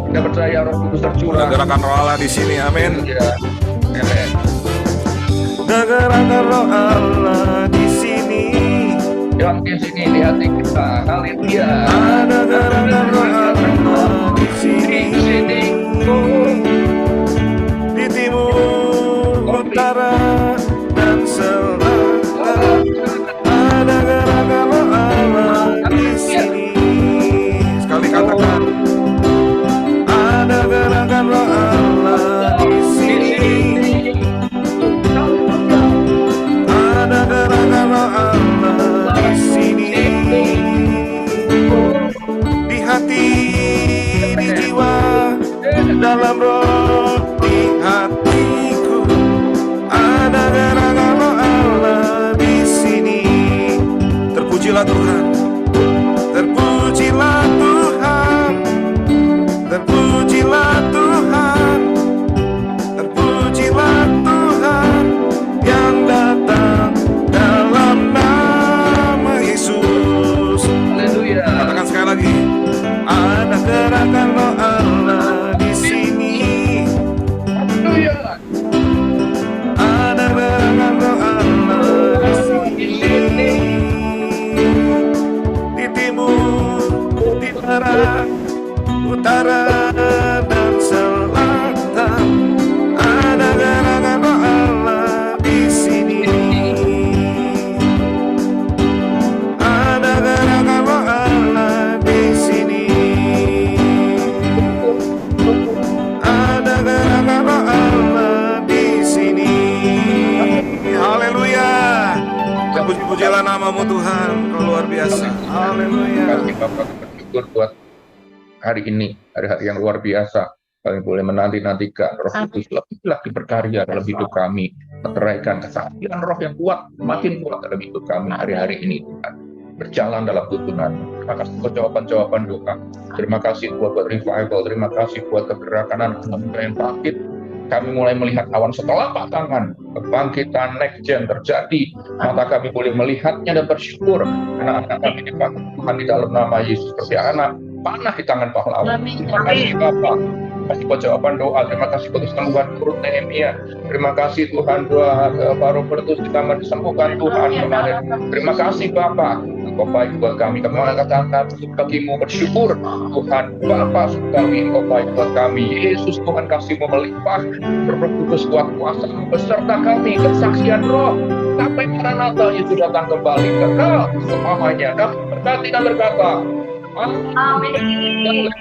Kita percaya Roh Kudus tercurah. Gerakan roh Allah di sini. Amin. Ya. Amin. Gerakan roh Allah di sini. Yang di sini di hati kita. Haleluya. Ada gerakan roh Allah di sini. Di timur, utara, dan selatan. Ada gerakan roh Allah di sini. Sekali katakan. Ada gerakan roh Allah di sini. Ada gerakan roh Allah di sini. Di hati, di jiwa, dalam roh, di hatiku. Ada gerakan roh Allah di sini. Terpujilah Tuhan. Terpujilah Tuhan. Terpujilah Tuhan. Terpujilah Tuhan yang datang dalam nama Yesus. Haleluya. Katakan sekali lagi. Ada gerakan roh Allah di sini. Haleluya. Ada gerakan roh Allah di sini. Di timur, di barat, utara, dan selatan. Ada gerakan roh Allah di sini. Ada gerakan roh Allah di sini. Ada gerakan roh Allah di sini. Haleluya. Terpuji-pujilah namamu Tuhan, Kau luar biasa. Haleluya. Kami Bapak bersyukur buat hari ini, hari-hari yang luar biasa. Kami boleh menanti-nantikan Roh Kudus lebih lagi berkarya dalam hidup kami, meteraikan kesaksian Roh yang kuat, makin kuat dalam hidup kami hari-hari ini, Tuhan. Berjalan dalam tuntunan. Terima kasih buat jawaban-jawaban doa. Terima kasih buat revival. Terima kasih buat kegerakan yang bangkit. Kami mulai melihat awan setelapak tangan, kebangkitan next gen terjadi. Mata kami boleh melihatnya dan bersyukur karena anak kami dipakai Tuhan di dalam nama Yesus seperti anak panah di tangan pahlawan. Terima kasih Bapak. kasih buat jawaban doa. Terima kasih buat kesembuhan Ruth Nehemia. Terima kasih Tuhan buat Pak Robertus kita disembuhkan Tuhan kemarin. Terima kasih Bapak. Engkau baik buat kami. Kami mengangkat tangan bagimu bersyukur Tuhan. Bapak kami, Engkau baik buat kami. Yesus Tuhan kasih-Mu melimpah. Roh Kudus kuat kuasa beserta kami. Kesaksian roh. Sampai Maranatha Yesus datang kembali. Kekal selamanya. Kami berkati dan berkata. Amin.